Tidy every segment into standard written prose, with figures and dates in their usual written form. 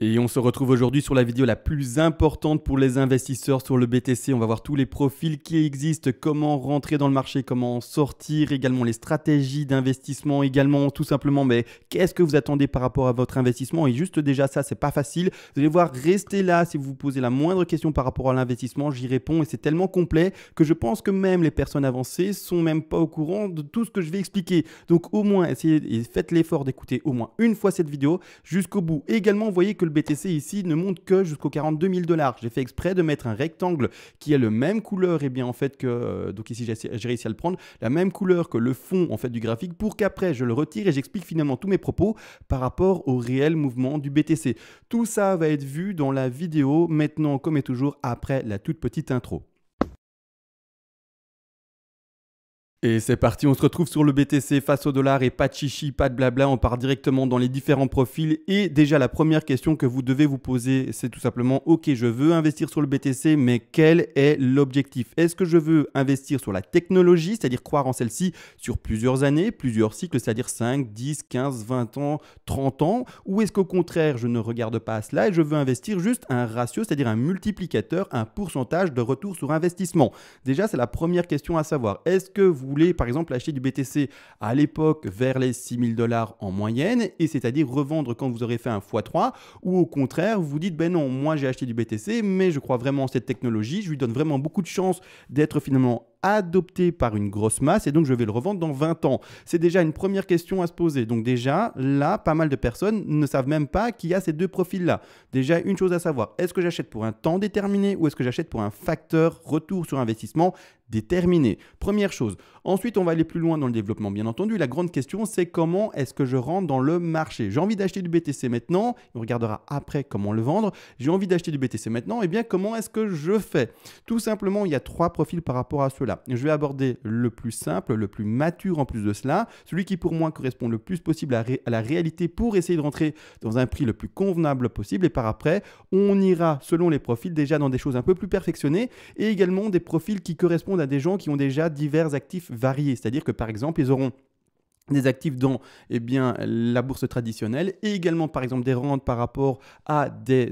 Et on se retrouve aujourd'hui sur la vidéo la plus importante pour les investisseurs sur le BTC. On va voir tous les profils qui existent, comment rentrer dans le marché, comment en sortir, également les stratégies d'investissement, également tout simplement mais qu'est-ce que vous attendez par rapport à votre investissement. Et juste déjà ça, c'est pas facile. Vous allez voir, restez là si vous vous posez la moindre question par rapport à l'investissement, j'y réponds et c'est tellement complet que je pense que même les personnes avancées sont même pas au courant de tout ce que je vais expliquer. Donc au moins, essayez et faites l'effort d'écouter au moins une fois cette vidéo jusqu'au bout. Et également, vous voyez que le BTC ici ne monte que jusqu'aux 42 000 $. J'ai fait exprès de mettre un rectangle qui a le même couleur et bien en fait que donc ici j'ai réussi à le prendre la même couleur que le fond en fait du graphique pour qu'après je le retire et j'explique finalement tous mes propos par rapport au réel mouvement du BTC. Tout ça va être vu dans la vidéo maintenant comme et toujours après la toute petite intro. Et c'est parti, on se retrouve sur le BTC face au dollar et pas de chichi, pas de blabla, on part directement dans les différents profils. Et déjà la première question que vous devez vous poser, c'est tout simplement, ok, je veux investir sur le BTC, mais quel est l'objectif? Est-ce que je veux investir sur la technologie, c'est-à-dire croire en celle-ci sur plusieurs années, plusieurs cycles, c'est-à-dire 5, 10, 15, 20 ans, 30 ans? Ou est-ce qu'au contraire, je ne regarde pas à cela et je veux investir juste un ratio, c'est-à-dire un multiplicateur, un pourcentage de retour sur investissement? Déjà, c'est la première question à savoir. Est-ce que vous voulez par exemple acheter du BTC à l'époque vers les 6 000 $ en moyenne et c'est-à-dire revendre quand vous aurez fait un x3 ou au contraire vous vous dites ben non, moi j'ai acheté du BTC mais je crois vraiment en cette technologie, je lui donne vraiment beaucoup de chance d'être finalement adopté par une grosse masse et donc je vais le revendre dans 20 ans. C'est déjà une première question à se poser. Donc déjà, là, pas mal de personnes ne savent même pas qu'il y a ces deux profils-là. Déjà, une chose à savoir, est-ce que j'achète pour un temps déterminé ou est-ce que j'achète pour un facteur retour sur investissement déterminé? Première chose. Ensuite, on va aller plus loin dans le développement, bien entendu. La grande question, c'est comment est-ce que je rentre dans le marché? J'ai envie d'acheter du BTC maintenant, on regardera après comment le vendre. J'ai envie d'acheter du BTC maintenant, et bien comment est-ce que je fais? Tout simplement, il y a trois profils par rapport à cela. Je vais aborder le plus simple, le plus mature en plus de cela, celui qui pour moi correspond le plus possible à la réalité pour essayer de rentrer dans un prix le plus convenable possible. Et par après, on ira selon les profils déjà dans des choses un peu plus perfectionnées et également des profils qui correspondent à des gens qui ont déjà divers actifs variés. C'est-à-dire que par exemple, ils auront des actifs dans la bourse traditionnelle et également par exemple des rentes par rapport à des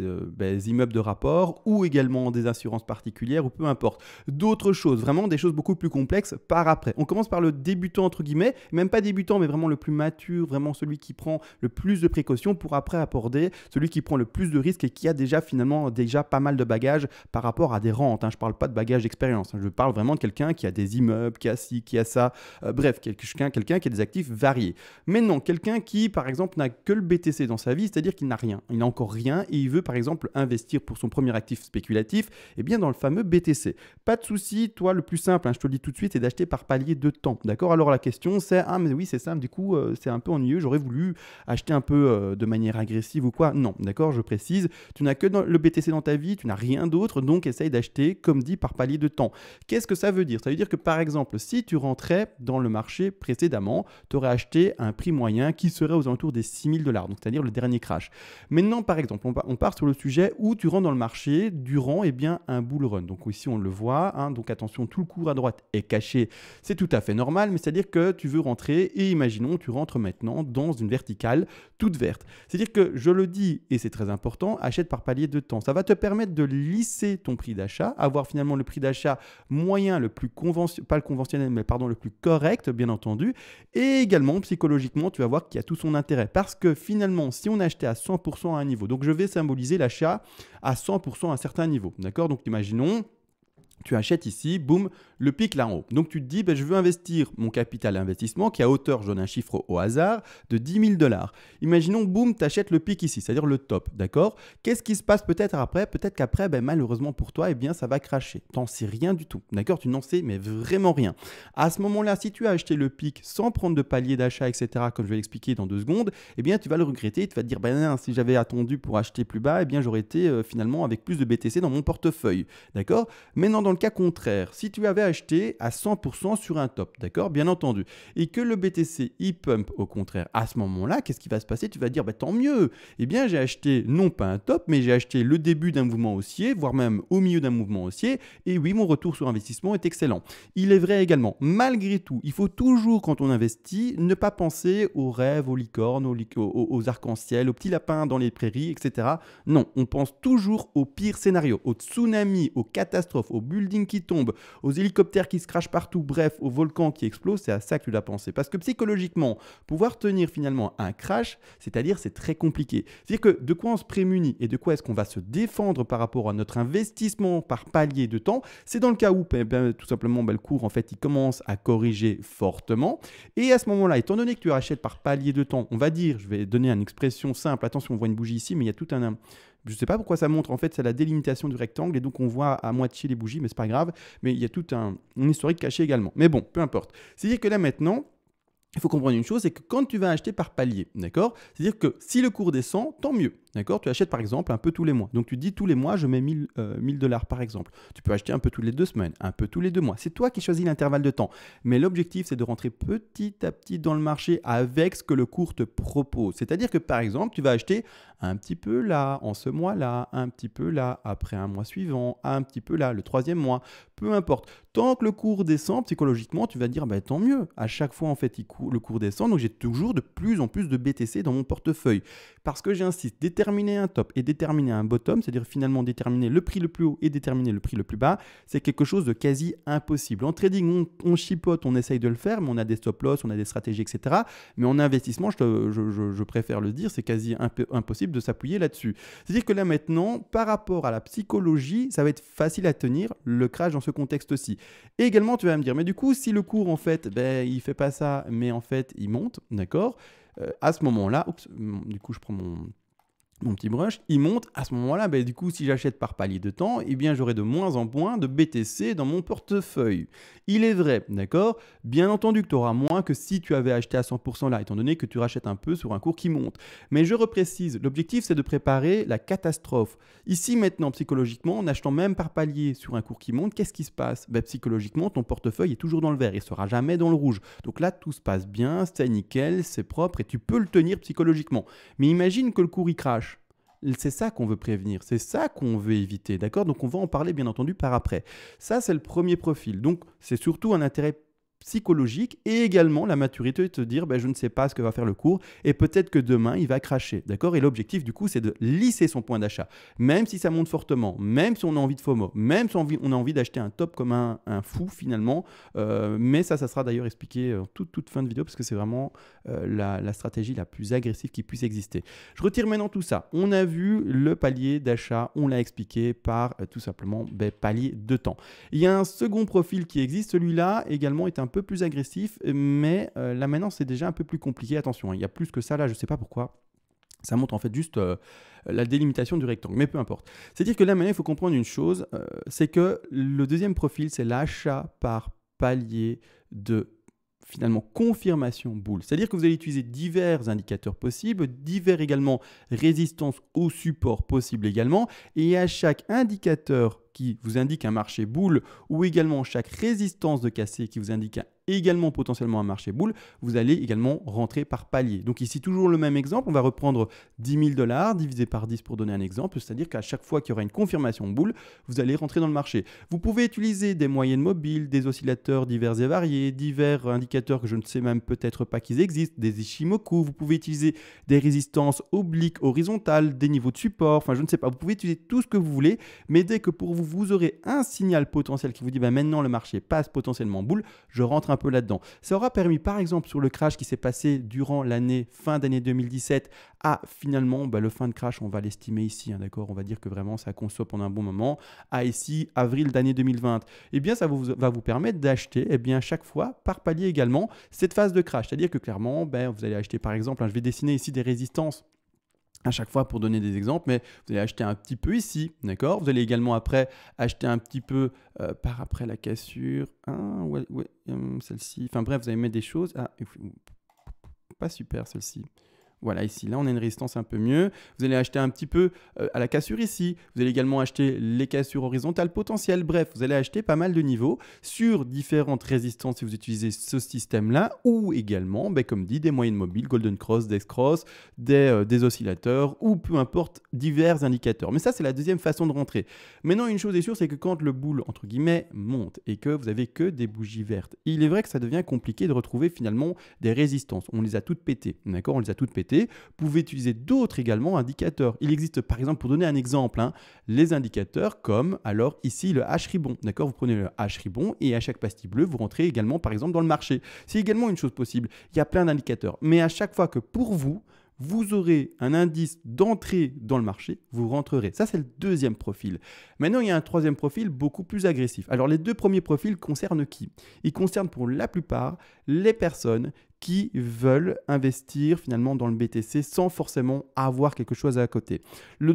immeubles de rapport ou également des assurances particulières ou peu importe. D'autres choses, vraiment des choses beaucoup plus complexes par après. On commence par le débutant entre guillemets, même pas débutant mais vraiment le plus mature, vraiment celui qui prend le plus de précautions pour après aborder celui qui prend le plus de risques et qui a déjà finalement pas mal de bagages par rapport à des rentes. Je ne parle pas de bagages d'expérience, je parle vraiment de quelqu'un qui a des immeubles, qui a ci, qui a ça, bref, quelqu'un qui a des actifs variés. Maintenant, quelqu'un qui, par exemple, n'a que le BTC dans sa vie, c'est-à-dire qu'il n'a rien, il n'a encore rien et il veut, par exemple, investir pour son premier actif spéculatif, eh bien, dans le fameux BTC. Pas de souci, toi, le plus simple, je te le dis tout de suite, c'est d'acheter par palier de temps, d'accord? Alors, la question, c'est, ah, mais oui, c'est simple, du coup, c'est un peu ennuyeux, j'aurais voulu acheter un peu de manière agressive ou quoi? Non, d'accord, je précise, tu n'as que le BTC dans ta vie, tu n'as rien d'autre, donc essaye d'acheter, comme dit, par palier de temps. Qu'est-ce que ça veut dire? Ça veut dire que, par exemple, si tu rentrais dans le marché précédemment, tu aurais acheté un prix moyen qui serait aux alentours des 6 000 $, donc c'est-à-dire le dernier crash. Maintenant, par exemple, on part sur le sujet où tu rentres dans le marché durant un bull run. Donc ici, on le voit, donc attention, tout le cours à droite est caché, c'est tout à fait normal, mais c'est-à-dire que tu veux rentrer et imaginons, tu rentres maintenant dans une verticale toute verte. C'est-à-dire que, je le dis, et c'est très important, achète par palier de temps. Ça va te permettre de lisser ton prix d'achat, avoir finalement le prix d'achat moyen, le plus conventionnel, pas le conventionnel, mais pardon, le plus correct, bien entendu, et également, psychologiquement, tu vas voir qu'il y a tout son intérêt. Parce que finalement, si on achetait à 100% à un niveau, donc je vais symboliser l'achat à 100% à un certain niveau. D'accord? Donc imaginons, tu achètes ici, boum, le pic là en haut. Donc tu te dis, je veux investir mon capital investissement qui est à hauteur, je donne un chiffre au hasard, de 10 000 $. Imaginons, boum, tu achètes le pic ici, c'est-à-dire le top, d'accord? Qu'est-ce qui se passe peut-être après? Peut-être qu'après, malheureusement pour toi, ça va cracher. Tu n'en sais rien du tout, d'accord? Tu n'en sais mais vraiment rien. À ce moment-là, si tu as acheté le pic sans prendre de palier d'achat, etc., comme je vais l'expliquer dans 2 secondes, tu vas le regretter, tu vas te dire, non, si j'avais attendu pour acheter plus bas, j'aurais été finalement avec plus de BTC dans mon portefeuille, d'accord? Maintenant, dans le cas contraire, si tu avais acheté à 100% sur un top, d'accord, bien entendu, et que le BTC il pump au contraire, à ce moment-là, qu'est-ce qui va se passer? Tu vas dire, bah, tant mieux. Eh bien, j'ai acheté non pas un top, mais j'ai acheté le début d'un mouvement haussier, voire même au milieu d'un mouvement haussier. Et oui, mon retour sur investissement est excellent. Il est vrai également, malgré tout, il faut toujours, quand on investit, ne pas penser aux rêves, aux licornes, aux arcs-en-ciel, aux petits lapins dans les prairies, etc. Non, on pense toujours au pire scénario, aux tsunamis, aux catastrophes, aux buildings qui tombent, aux hélicoptères qui se crachent partout, bref, aux volcans qui explosent. C'est à ça que tu dois penser. Parce que psychologiquement, pouvoir tenir finalement un crash, c'est-à-dire c'est très compliqué. C'est-à-dire que de quoi on se prémunit et de quoi est-ce qu'on va se défendre par rapport à notre investissement par palier de temps, c'est dans le cas où tout simplement le cours en fait il commence à corriger fortement et à ce moment-là, étant donné que tu rachètes par palier de temps, on va dire, je vais donner une expression simple, attention on voit une bougie ici mais il y a tout un je ne sais pas pourquoi ça montre, en fait, c'est la délimitation du rectangle et donc on voit à moitié les bougies, mais c'est pas grave. Mais il y a tout un historique caché également. Mais bon, peu importe. C'est-à-dire que là maintenant, il faut comprendre une chose, c'est que quand tu vas acheter par palier, d'accord? C'est-à-dire que si le cours descend, tant mieux, d'accord? Tu achètes par exemple un peu tous les mois. Donc tu dis tous les mois, je mets 1000 $ par exemple. Tu peux acheter un peu tous les 2 semaines, un peu tous les 2 mois. C'est toi qui choisis l'intervalle de temps. Mais l'objectif, c'est de rentrer petit à petit dans le marché avec ce que le cours te propose. C'est-à-dire que par exemple, tu vas acheter un petit peu là, en ce mois-là, un petit peu là, après un mois suivant, un petit peu là, le 3e mois, peu importe. Tant que le cours descend, psychologiquement, tu vas dire, bah, tant mieux. À chaque fois, en fait, le cours descend, donc j'ai toujours de plus en plus de BTC dans mon portefeuille. Parce que j'insiste, déterminer un top et déterminer un bottom, c'est-à-dire finalement déterminer le prix le plus haut et déterminer le prix le plus bas, c'est quelque chose de quasi impossible. En trading, on chipote, on essaye de le faire, mais on a des stop-loss, on a des stratégies, etc. Mais en investissement, je préfère le dire, c'est quasi impossible de s'appuyer là-dessus. C'est-à-dire que là maintenant, par rapport à la psychologie, ça va être facile à tenir le crash dans ce contexte-ci. Et également, tu vas me dire, mais du coup, si le cours, en fait, il fait pas ça, mais en fait, il monte, d'accord? À ce moment-là, du coup, je prends mon petit brush, il monte. À ce moment-là, du coup, si j'achète par palier de temps, eh bien, j'aurai de moins en moins de BTC dans mon portefeuille. Il est vrai, d'accord? Bien entendu que tu auras moins que si tu avais acheté à 100% là, étant donné que tu rachètes un peu sur un cours qui monte. Mais je reprécise, l'objectif, c'est de préparer la catastrophe. Ici, maintenant, psychologiquement, en achetant même par palier sur un cours qui monte, qu'est-ce qui se passe? Psychologiquement, ton portefeuille est toujours dans le vert, il ne sera jamais dans le rouge. Donc là, tout se passe bien, c'est nickel, c'est propre et tu peux le tenir psychologiquement. Mais imagine que le cours, il crache. C'est ça qu'on veut prévenir, c'est ça qu'on veut éviter, d'accord? Donc on va en parler bien entendu par après. Ça, c'est le premier profil. Donc c'est surtout un intérêt psychologique et également la maturité de te dire je ne sais pas ce que va faire le cours et peut-être que demain il va cracher, d'accord? Et l'objectif du coup c'est de lisser son point d'achat, même si ça monte fortement, même si on a envie de FOMO, même si on a envie d'acheter un top comme un fou finalement, mais ça sera d'ailleurs expliqué en toute fin de vidéo parce que c'est vraiment la stratégie la plus agressive qui puisse exister. Je retire maintenant tout ça, on a vu le palier d'achat, on l'a expliqué par tout simplement palier de temps. Il y a un second profil qui existe, celui-là également est un peu plus agressif, mais là maintenant c'est déjà un peu plus compliqué. Attention, il y a plus que ça là, je ne sais pas pourquoi. Ça montre en fait juste la délimitation du rectangle, mais peu importe. C'est-à-dire que là maintenant il faut comprendre une chose, c'est que le deuxième profil c'est l'achat par palier de finalement confirmation boule. C'est-à-dire que vous allez utiliser divers indicateurs possibles, divers également résistances au support possibles également, et à chaque indicateur qui vous indique un marché boule ou également chaque résistance de cassé qui vous indique également potentiellement un marché boule, vous allez également rentrer par palier. Donc ici, toujours le même exemple, on va reprendre 10 000 $ divisé par 10 pour donner un exemple, c'est-à-dire qu'à chaque fois qu'il y aura une confirmation boule, vous allez rentrer dans le marché. Vous pouvez utiliser des moyennes mobiles, des oscillateurs divers et variés, divers indicateurs que je ne sais même peut-être pas qu'ils existent, des Ishimoku, vous pouvez utiliser des résistances obliques, horizontales, des niveaux de support, enfin je ne sais pas, vous pouvez utiliser tout ce que vous voulez, mais dès que pour vous aurez un signal potentiel qui vous dit maintenant le marché passe potentiellement boule, je rentre un peu là-dedans. Ça aura permis par exemple sur le crash qui s'est passé durant l'année fin d'année 2017 à finalement le fin de crash, on va l'estimer ici, d'accord, on va dire que vraiment ça consomme pendant un bon moment, à ici avril d'année 2020, eh bien ça va vous permettre d'acheter chaque fois par palier également cette phase de crash, c'est-à-dire que clairement vous allez acheter par exemple, je vais dessiner ici des résistances à chaque fois pour donner des exemples, mais vous allez acheter un petit peu ici, d'accord? Vous allez également après acheter un petit peu par après la cassure, celle-ci, enfin bref, vous allez mettre des choses, pas super celle-ci, Voilà, ici, là, on a une résistance un peu mieux. Vous allez acheter un petit peu à la cassure ici. Vous allez également acheter les cassures horizontales potentielles. Bref, vous allez acheter pas mal de niveaux sur différentes résistances si vous utilisez ce système-là, ou également, comme dit, des moyennes mobiles, Golden Cross, Dex Cross, des oscillateurs, ou peu importe, divers indicateurs. Mais ça, c'est la deuxième façon de rentrer. Maintenant, une chose est sûre, c'est que quand le boule, entre guillemets, monte et que vous n'avez que des bougies vertes, il est vrai que ça devient compliqué de retrouver finalement des résistances. On les a toutes pétées, d'accord? On les a toutes pétées. Vous pouvez utiliser d'autres également indicateurs. Il existe par exemple, pour donner un exemple, les indicateurs comme alors ici le H-ribbon. D'accord, vous prenez le H-ribbon et à chaque pastille bleue, vous rentrez également par exemple dans le marché. C'est également une chose possible. Il y a plein d'indicateurs. Mais à chaque fois que pour vous, vous aurez un indice d'entrée dans le marché, vous rentrerez. Ça, c'est le deuxième profil. Maintenant, il y a un troisième profil beaucoup plus agressif. Alors, les deux premiers profils concernent qui? Ils concernent pour la plupart les personnes qui veulent investir finalement dans le BTC sans forcément avoir quelque chose à côté. Le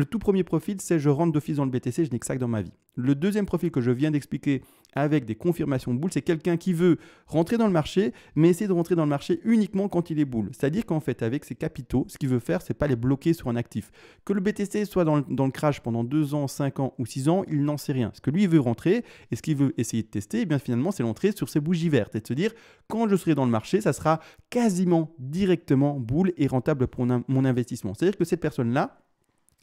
tout premier profil, c'est je rentre d'office dans le BTC, je n'ai que ça dans ma vie. Le deuxième profil que je viens d'expliquer avec des confirmations de boule, c'est quelqu'un qui veut rentrer dans le marché, mais essayer de rentrer dans le marché uniquement quand il est boule. C'est-à-dire qu'en fait, avec ses capitaux, ce qu'il veut faire, c'est pas les bloquer sur un actif. Que le BTC soit dans le crash pendant 2 ans, 5 ans ou 6 ans, il n'en sait rien. Ce que lui, il veut rentrer et ce qu'il veut essayer de tester, bien finalement, c'est l'entrée sur ses bougies vertes et de se dire, quand je serai dans le marché, ça sera quasiment directement boule et rentable pour mon investissement. C'est-à-dire que cette personne-là,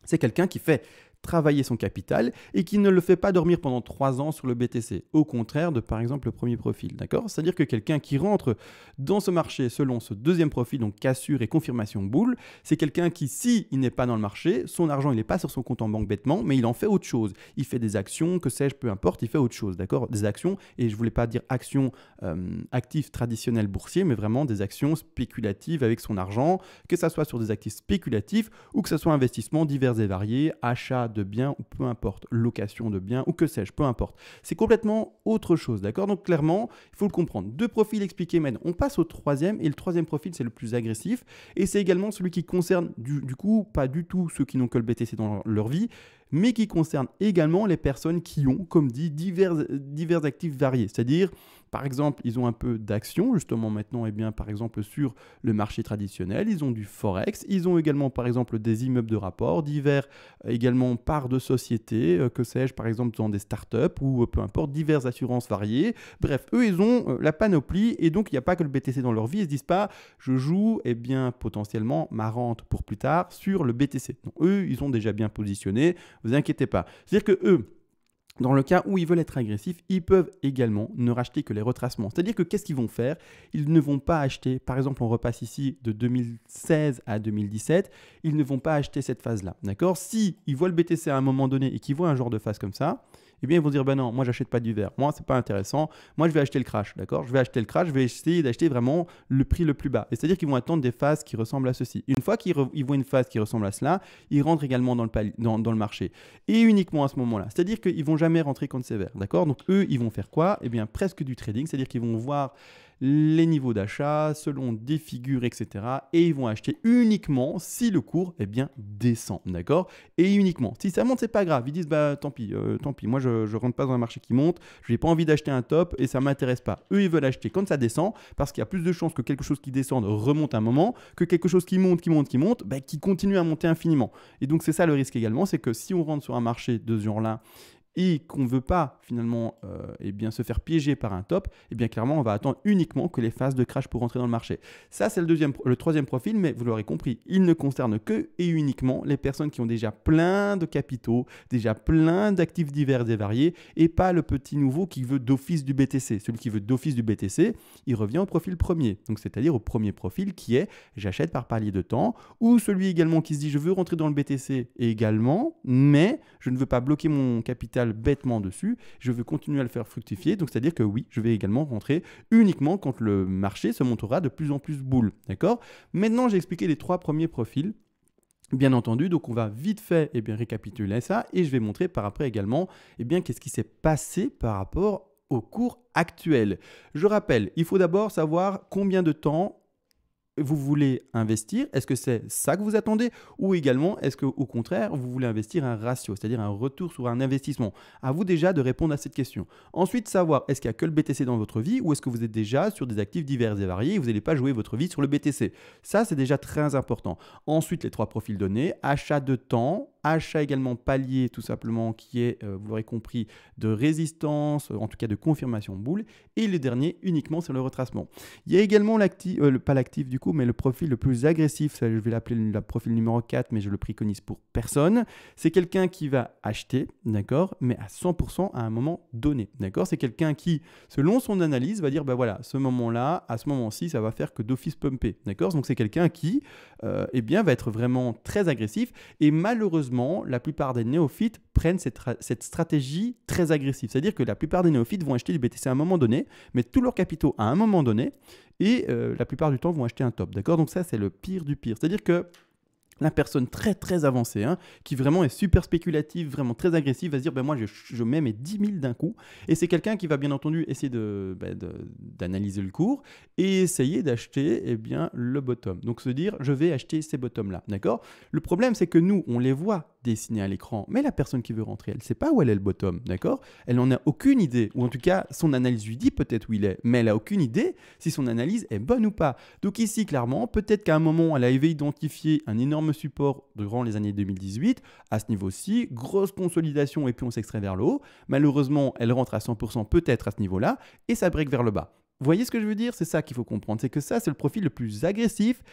c'est quelqu'un qui fait travailler son capital et qui ne le fait pas dormir pendant 3 ans sur le BTC. Au contraire de, par exemple, le premier profil. D'accord? C'est-à-dire que quelqu'un qui rentre dans ce marché selon ce deuxième profil, donc cassure et confirmation boule, c'est quelqu'un qui, si il n'est pas dans le marché, son argent, il n'est pas sur son compte en banque bêtement, mais il en fait autre chose. Il fait des actions, que sais-je, peu importe, il fait autre chose. D'accord? Des actions, et je ne voulais pas dire actions actifs traditionnels boursiers, mais vraiment des actions spéculatives avec son argent, que ça soit sur des actifs spéculatifs ou que ce soit investissements divers et variés, achats de biens ou peu importe, location de biens ou que sais-je, peu importe. C'est complètement autre chose, d'accord? Donc clairement, il faut le comprendre. 2 profils expliqués maintenant. On passe au troisième et le troisième profil, c'est le plus agressif et c'est également celui qui concerne du coup pas du tout ceux qui n'ont que le BTC dans leur vie, mais qui concerne également les personnes qui ont, comme dit, divers actifs variés. C'est-à-dire, par exemple, ils ont un peu d'actions, justement maintenant, par exemple, sur le marché traditionnel, ils ont du Forex, ils ont également, par exemple, des immeubles de rapport, divers également parts de sociétés, que sais-je, par exemple, dans des startups ou peu importe, diverses assurances variées. Bref, eux, ils ont la panoplie et donc il n'y a pas que le BTC dans leur vie. Ils ne se disent pas, je joue, potentiellement, ma rente pour plus tard sur le BTC. Donc, eux, ils sont déjà bien positionnés. Vous inquiétez pas. C'est-à-dire que eux, dans le cas où ils veulent être agressifs, ils peuvent également ne racheter que les retracements. C'est-à-dire que qu'est-ce qu'ils vont faire? Ils ne vont pas acheter, par exemple, on repasse ici de 2016 à 2017, ils ne vont pas acheter cette phase-là. D'accord? Si ils voient le BTC à un moment donné et qu'ils voient un genre de phase comme ça, ils vont dire, non, moi, j'achète pas du vert. Moi, c'est pas intéressant. Moi, je vais acheter le crash, d'accord? Je vais acheter le crash, je vais essayer d'acheter vraiment le prix le plus bas. Et c'est-à-dire qu'ils vont attendre des phases qui ressemblent à ceci. Une fois qu'ils voient une phase qui ressemble à cela, ils rentrent également dans le marché. Et uniquement à ce moment-là. C'est-à-dire qu'ils vont jamais rentrer quand c'est vert, d'accord? Donc, eux, ils vont faire quoi? Presque du trading. C'est-à-dire qu'ils vont voir les niveaux d'achat selon des figures, etc. Et ils vont acheter uniquement si le cours descend, d'accord? Et uniquement. Si ça monte, c'est pas grave. Ils disent, tant pis, moi je rentre pas dans un marché qui monte, je n'ai pas envie d'acheter un top et ça m'intéresse pas. Eux, ils veulent acheter quand ça descend parce qu'il y a plus de chances que quelque chose qui descende remonte un moment que quelque chose qui monte, qui continue à monter infiniment. Et donc, c'est ça le risque également, c'est que si on rentre sur un marché de ce genre-là, et qu'on ne veut pas finalement se faire piéger par un top, clairement on va attendre uniquement que les phases de crash pour rentrer dans le marché. Ça c'est le troisième profil, mais vous l'aurez compris, il ne concerne que et uniquement les personnes qui ont déjà plein de capitaux, déjà plein d'actifs divers et variés, et pas le petit nouveau qui veut d'office du BTC. Celui qui veut d'office du BTC, il revient au profil premier, donc c'est-à-dire au premier profil qui est j'achète par palier de temps, ou celui également qui se dit je veux rentrer dans le BTC également, mais je ne veux pas bloquer mon capital bêtement dessus, je veux continuer à le faire fructifier, donc c'est-à-dire que oui, je vais également rentrer uniquement quand le marché se montrera de plus en plus boule, d'accord? Maintenant, j'ai expliqué les 3 premiers profils, bien entendu, donc on va vite fait récapituler ça et je vais montrer par après également qu'est-ce qui s'est passé par rapport au cours actuel. Je rappelle, il faut d'abord savoir combien de temps vous voulez investir? Est-ce que c'est ça que vous attendez? Ou également, est-ce qu'au contraire, vous voulez investir un ratio, c'est-à-dire un retour sur un investissement? À vous déjà de répondre à cette question. Ensuite, savoir, est-ce qu'il n'y a que le BTC dans votre vie ou est-ce que vous êtes déjà sur des actifs divers et variés et vous n'allez pas jouer votre vie sur le BTC? Ça, c'est déjà très important. Ensuite, les 3 profils donnés, achat de temps, achat également palier tout simplement qui est, vous l'aurez compris, de résistance, en tout cas de confirmation boule, et le dernier uniquement sur le retracement. Il y a également l'actif, pas l'actif du coup, mais le profil le plus agressif, ça, je vais l'appeler le profil numéro 4, mais je le préconise pour personne. C'est quelqu'un qui va acheter, d'accord, mais à 100% à un moment donné, d'accord. C'est quelqu'un qui, selon son analyse, va dire, bah voilà, ce moment-là, à ce moment-ci, ça va faire que d'office pumper, d'accord. Donc c'est quelqu'un qui, eh bien, va être vraiment très agressif et malheureusement, la plupart des néophytes prennent cette stratégie très agressive. C'est-à-dire que la plupart des néophytes vont acheter du BTC à un moment donné, mettre tous leurs capitaux à un moment donné, et la plupart du temps vont acheter un top. D'accord. Donc ça, c'est le pire du pire. C'est-à-dire que la personne très très avancée, qui vraiment est super spéculative, vraiment très agressive, va se dire ben moi je mets mes 10 000 d'un coup. Et c'est quelqu'un qui va bien entendu essayer d'analyser le cours et essayer d'acheter le bottom. Donc se dire je vais acheter ces bottoms là, d'accord. Le problème c'est que nous on les voit dessiné à l'écran, mais la personne qui veut rentrer, elle ne sait pas où elle est le bottom, d'accord. Elle n'en a aucune idée, ou en tout cas son analyse lui dit peut-être où il est, mais elle n'a aucune idée si son analyse est bonne ou pas. Donc ici clairement, peut-être qu'à un moment elle avait identifié un énorme support durant les années 2018, à ce niveau-ci, grosse consolidation et puis on s'extrait vers le haut. Malheureusement, elle rentre à 100% peut-être à ce niveau-là et ça break vers le bas. Vous voyez ce que je veux dire? C'est ça qu'il faut comprendre, c'est que ça c'est le profil le plus agressif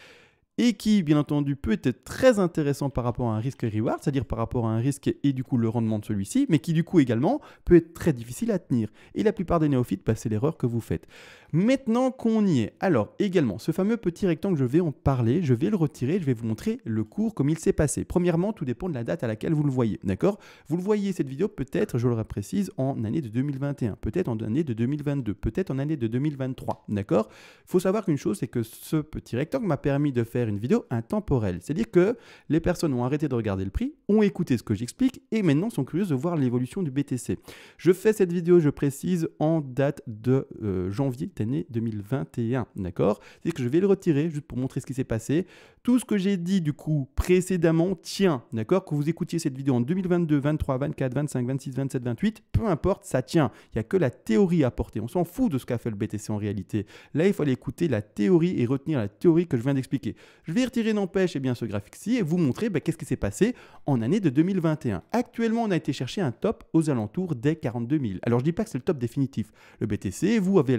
et qui, bien entendu, peut être très intéressant par rapport à un risque-reward, c'est-à-dire par rapport à un risque et du coup le rendement de celui-ci, mais qui du coup également peut être très difficile à tenir. Et la plupart des néophytes, c'est l'erreur que vous faites. Maintenant qu'on y est, alors également, ce fameux petit rectangle, je vais en parler, je vais le retirer, je vais vous montrer le cours comme il s'est passé. Premièrement, tout dépend de la date à laquelle vous le voyez, d'accord? Vous le voyez cette vidéo peut-être, je le précise, en année de 2021, peut-être en année de 2022, peut-être en année de 2023, d'accord? Il faut savoir qu'une chose, c'est que ce petit rectangle m'a permis de faire une vidéo intemporelle. C'est-à-dire que les personnes ont arrêté de regarder le prix, ont écouté ce que j'explique et maintenant sont curieuses de voir l'évolution du BTC. Je fais cette vidéo, je précise, en date de janvier d'année 2021. D'accord? C'est-à-dire que je vais le retirer juste pour montrer ce qui s'est passé. Tout ce que j'ai dit du coup précédemment tient. D'accord? Que vous écoutiez cette vidéo en 2022, 23, 24, 25, 26, 27, 28, peu importe, ça tient. Il n'y a que la théorie à porter. On s'en fout de ce qu'a fait le BTC en réalité. Là, il faut aller écouter la théorie et retenir la théorie que je viens d'expliquer. Je vais retirer n'empêche ce graphique-ci et vous montrer qu'est-ce qui s'est passé en année de 2021. Actuellement, on a été chercher un top aux alentours des 42 000. Alors, je ne dis pas que c'est le top définitif. Le BTC, vous avez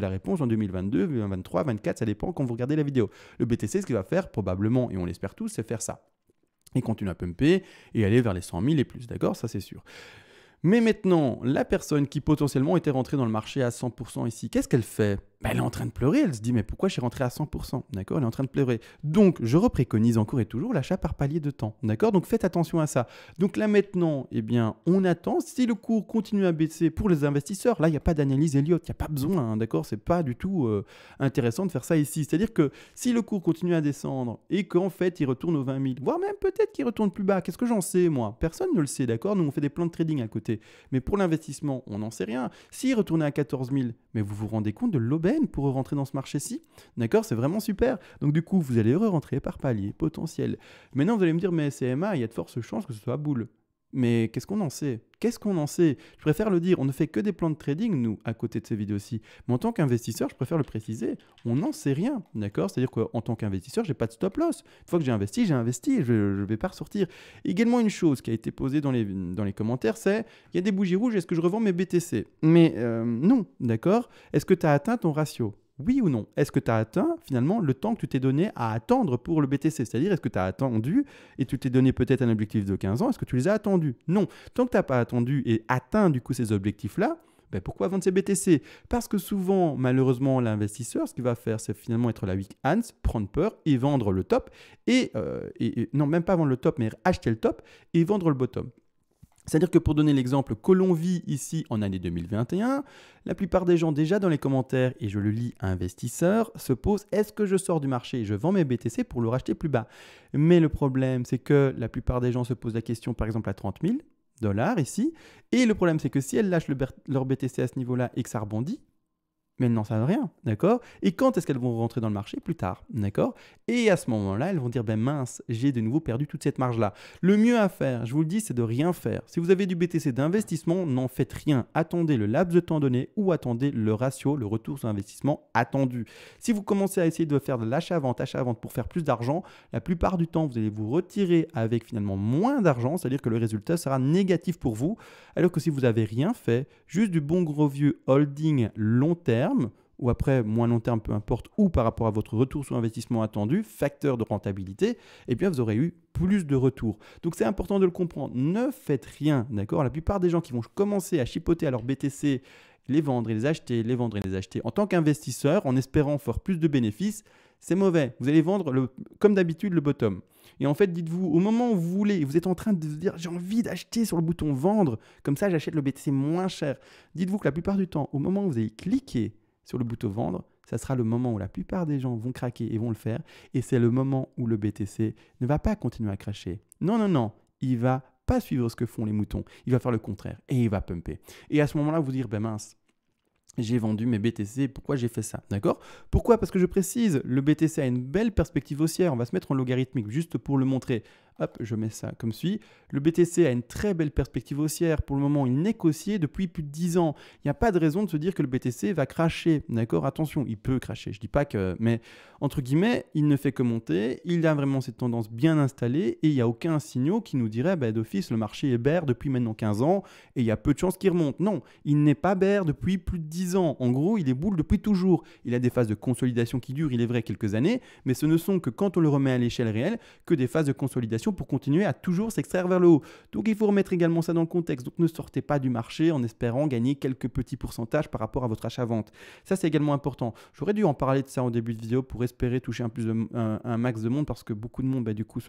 la réponse en 2022, 2023, 2024, ça dépend quand vous regardez la vidéo. Le BTC, ce qu'il va faire probablement, et on l'espère tous, c'est faire ça. Et continuer à pumper et aller vers les 100 000 et plus, d'accord? Ça, c'est sûr. Mais maintenant, la personne qui potentiellement était rentrée dans le marché à 100% ici, qu'est-ce qu'elle fait? Elle est en train de pleurer, elle se dit mais pourquoi je suis rentré à 100%? D'accord, elle est en train de pleurer. Donc je repréconise encore et toujours l'achat par palier de temps. D'accord, donc faites attention à ça. Donc là maintenant, on attend. Si le cours continue à baisser pour les investisseurs, là il n'y a pas d'analyse Elliott, il n'y a pas besoin, d'accord, c'est pas du tout intéressant de faire ça ici. C'est-à-dire que si le cours continue à descendre et qu'en fait il retourne aux 20 000, voire même peut-être qu'il retourne plus bas, qu'est-ce que j'en sais moi? Personne ne le sait, d'accord, nous on fait des plans de trading à côté. Mais pour l'investissement, on n'en sait rien. S'il retournait à 14 000, mais vous vous rendez compte de l'aubaine pour rentrer dans ce marché-ci? D'accord, c'est vraiment super. Donc du coup, vous allez rentrer par palier potentiel. Maintenant, vous allez me dire, mais CMA, il y a de fortes chances que ce soit boule. Mais qu'est-ce qu'on en sait? Qu'est-ce qu'on en sait? Je préfère le dire, on ne fait que des plans de trading, nous, à côté de ces vidéos-ci. Mais en tant qu'investisseur, je préfère le préciser, on n'en sait rien, d'accord? C'est-à-dire qu'en tant qu'investisseur, je n'ai pas de stop loss. Une fois que j'ai investi, je ne vais pas ressortir. Également, une chose qui a été posée dans les commentaires, c'est, il y a des bougies rouges, est-ce que je revends mes BTC? Mais non, d'accord? Est-ce que tu as atteint ton ratio? Oui ou non? Est-ce que tu as atteint finalement le temps que tu t'es donné à attendre pour le BTC? C'est-à-dire, est-ce que tu as attendu et tu t'es donné peut-être un objectif de 15 ans? Est-ce que tu les as attendus? Non. Tant que tu n'as pas attendu et atteint du coup ces objectifs-là, pourquoi vendre ces BTC? Parce que souvent, malheureusement, l'investisseur, ce qu'il va faire, c'est finalement être la weak hands, prendre peur et vendre le top. Non, même pas vendre le top, mais acheter le top et vendre le bottom. C'est-à-dire que pour donner l'exemple que l'on vit ici en année 2021, la plupart des gens déjà dans les commentaires, et je le lis investisseurs, se posent « Est-ce que je sors du marché et je vends mes BTC pour le racheter plus bas ?» Mais le problème, c'est que la plupart des gens se posent la question par exemple à 30 000 $ ici. Et le problème, c'est que si elles lâchent leur BTC à ce niveau-là et que ça rebondit, Mais elles n'en savent rien, d'accord? Et quand est-ce qu'elles vont rentrer dans le marché? Plus tard, d'accord? Et à ce moment-là, elles vont dire, ben mince, j'ai de nouveau perdu toute cette marge-là. Le mieux à faire, je vous le dis, c'est de rien faire. Si vous avez du BTC d'investissement, n'en faites rien. Attendez le laps de temps donné ou attendez le ratio, le retour sur investissement attendu. Si vous commencez à essayer de faire de l'achat-vente pour faire plus d'argent, la plupart du temps, vous allez vous retirer avec finalement moins d'argent, c'est-à-dire que le résultat sera négatif pour vous. Alors que si vous n'avez rien fait, juste du bon gros vieux holding long terme, ou après moins long terme, peu importe, ou par rapport à votre retour sur investissement attendu, facteur de rentabilité, eh bien vous aurez eu plus de retours. Donc c'est important de le comprendre. Ne faites rien, d'accord? La plupart des gens qui vont commencer à chipoter à leur BTC, les vendre et les acheter, les vendre et les acheter en tant qu'investisseur, en espérant faire plus de bénéfices, c'est mauvais. Vous allez vendre, comme d'habitude, le bottom. Et en fait, dites-vous, au moment où vous voulez, vous êtes en train de vous dire, j'ai envie d'acheter sur le bouton vendre, comme ça j'achète le BTC moins cher. Dites-vous que la plupart du temps, au moment où vous allez cliquer sur le bouton vendre, ça sera le moment où la plupart des gens vont craquer et vont le faire. Et c'est le moment où le BTC ne va pas continuer à cracher. Non, non, non, il va pas suivre ce que font les moutons. Il va faire le contraire et il va pumper. Et à ce moment-là, vous dire, ben mince, j'ai vendu mes BTC, pourquoi j'ai fait ça, d'accord? Pourquoi? Parce que je précise, le BTC a une belle perspective haussière, on va se mettre en logarithmique juste pour le montrer. Hop, je mets ça comme suit. Le BTC a une très belle perspective haussière. Pour le moment, il n'est qu'haussier depuis plus de 10 ans. Il n'y a pas de raison de se dire que le BTC va cracher, d'accord? Attention, il peut cracher, je ne dis pas que... Mais entre guillemets, il ne fait que monter, il a vraiment cette tendance bien installée et il n'y a aucun signal qui nous dirait d'office, le marché est bear depuis maintenant 15 ans et il y a peu de chances qu'il remonte. Non, il n'est pas bear depuis plus de 10 ans. En gros, il est bull depuis toujours. Il a des phases de consolidation qui durent, il est vrai, quelques années, mais ce ne sont que quand on le remet à l'échelle réelle que des phases de consolidation pour continuer à toujours s'extraire vers le haut. Donc il faut remettre également ça dans le contexte. Donc ne sortez pas du marché en espérant gagner quelques petits pourcentages par rapport à votre achat-vente. Ça c'est également important. J'aurais dû en parler de ça en début de vidéo pour espérer toucher un max de monde parce que beaucoup de monde du coup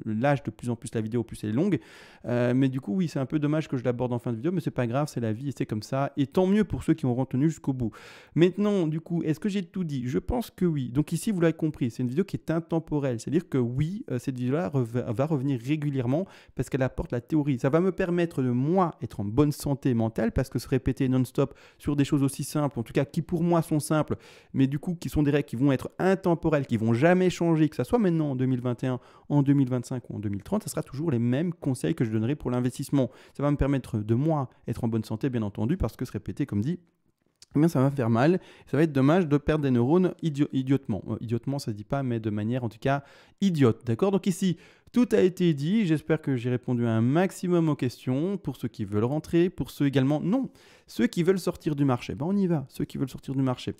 lâche de plus en plus la vidéo, plus elle est longue. Mais du coup oui, c'est un peu dommage que je l'aborde en fin de vidéo, mais c'est pas grave, c'est la vie et c'est comme ça. Et tant mieux pour ceux qui ont retenu jusqu'au bout. Maintenant du coup, est-ce que j'ai tout dit? Je pense que oui. Donc ici vous l'avez compris, c'est une vidéo qui est intemporelle. C'est-à-dire que oui, cette vidéo-là va revenir régulièrement parce qu'elle apporte la théorie. Ça va me permettre de moi être en bonne santé mentale parce que se répéter non-stop sur des choses aussi simples, en tout cas qui pour moi sont simples, mais du coup qui sont des règles qui vont être intemporelles, qui vont jamais changer, que ça soit maintenant en 2021, en 2025 ou en 2030, ça sera toujours les mêmes conseils que je donnerai pour l'investissement. Ça va me permettre de moi être en bonne santé bien entendu parce que se répéter comme dit, eh bien, ça va faire mal. Ça va être dommage de perdre des neurones idiotement. Idiotement, ça ne se dit pas, mais de manière en tout cas idiote. D'accord? Donc ici, tout a été dit. J'espère que j'ai répondu à un maximum aux questions. Pour ceux qui veulent rentrer, pour ceux également, non. Ceux qui veulent sortir du marché, on y va. Ceux qui veulent sortir du marché,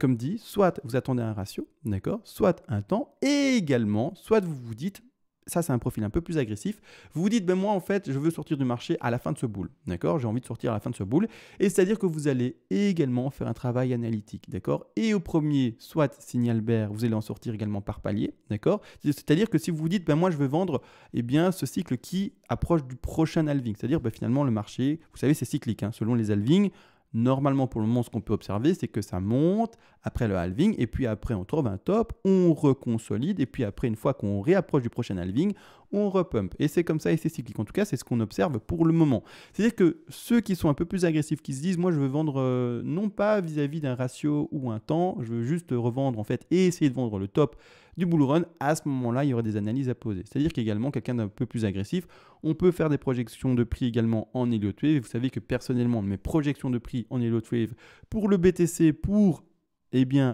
comme dit, soit vous attendez un ratio, d'accord? Soit un temps, et également, soit vous vous dites, ça, c'est un profil un peu plus agressif. Vous vous dites, moi, en fait, je veux sortir du marché à la fin de ce bull. D'accord? J'ai envie de sortir à la fin de ce bull. Et c'est-à-dire que vous allez également faire un travail analytique. D'accord? Et au premier, soit signal bear, vous allez en sortir également par palier. D'accord? C'est-à-dire que si vous vous dites, moi, je veux vendre ce cycle qui approche du prochain halving. C'est-à-dire, finalement, le marché, vous savez, c'est cyclique. Selon les halvings, normalement, pour le moment, ce qu'on peut observer, c'est que ça monte après le halving et puis après, on trouve un top, on reconsolide et puis après, une fois qu'on réapproche du prochain halving, on repump. Et c'est comme ça et c'est cyclique. En tout cas, c'est ce qu'on observe pour le moment. C'est-à-dire que ceux qui sont un peu plus agressifs, qui se disent, moi, je veux vendre non pas vis-à-vis d'un ratio ou un temps, je veux juste revendre en fait et essayer de vendre le top du bull run, à ce moment-là, il y aurait des analyses à poser. C'est-à-dire qu'également, quelqu'un d'un peu plus agressif, on peut faire des projections de prix également en Elliott Wave. Vous savez que personnellement, mes projections de prix en Elliott Wave pour le BTC, pour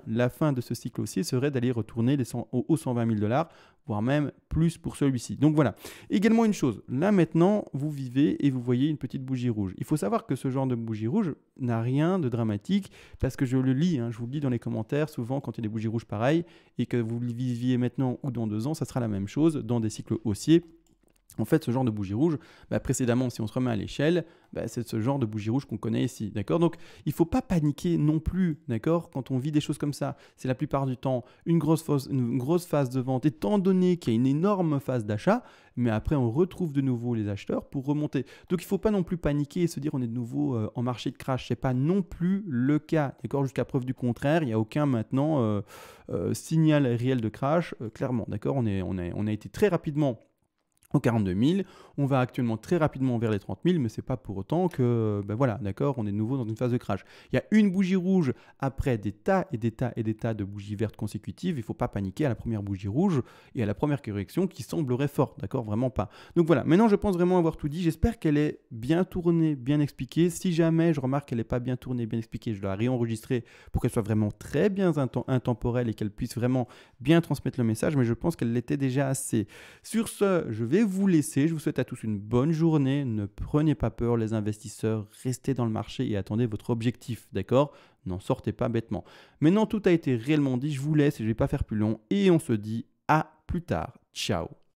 la fin de ce cycle haussier serait d'aller retourner aux 120 000 $, voire même plus pour celui-ci. Donc voilà. Également une chose, là maintenant, vous vivez et vous voyez une petite bougie rouge. Il faut savoir que ce genre de bougie rouge n'a rien de dramatique parce que je le lis, je vous le dis dans les commentaires, souvent quand il y a des bougies rouges pareilles et que vous le viviez maintenant ou dans 2 ans, ça sera la même chose dans des cycles haussiers. En fait, ce genre de bougie rouge, précédemment, si on se remet à l'échelle, c'est ce genre de bougie rouge qu'on connaît ici, d'accord? Donc, il ne faut pas paniquer non plus, d'accord? Quand on vit des choses comme ça, c'est la plupart du temps une grosse phase de vente, étant donné qu'il y a une énorme phase d'achat, mais après, on retrouve de nouveau les acheteurs pour remonter. Donc, il ne faut pas non plus paniquer et se dire on est de nouveau en marché de crash. Ce n'est pas non plus le cas, d'accord? Jusqu'à preuve du contraire, il n'y a aucun maintenant signal réel de crash, clairement, d'accord? On a été très rapidement aux 42 000. On va actuellement très rapidement vers les 30 000, mais ce n'est pas pour autant que, ben voilà, d'accord, on est de nouveau dans une phase de crash. Il y a une bougie rouge après des tas et des tas et des tas de bougies vertes consécutives. Il ne faut pas paniquer à la première bougie rouge et à la première correction qui semblerait forte, d'accord, vraiment pas. Donc voilà, maintenant je pense vraiment avoir tout dit. J'espère qu'elle est bien tournée, bien expliquée. Si jamais je remarque qu'elle n'est pas bien tournée, bien expliquée, je dois la réenregistrer pour qu'elle soit vraiment très bien intemporelle et qu'elle puisse vraiment bien transmettre le message, mais je pense qu'elle l'était déjà assez. Sur ce, je vais vous laisser. Je vous souhaite à tous une bonne journée. Ne prenez pas peur, les investisseurs. Restez dans le marché et attendez votre objectif, d'accord? N'en sortez pas bêtement. Maintenant, tout a été réellement dit. Je vous laisse et je ne vais pas faire plus long. Et on se dit à plus tard. Ciao.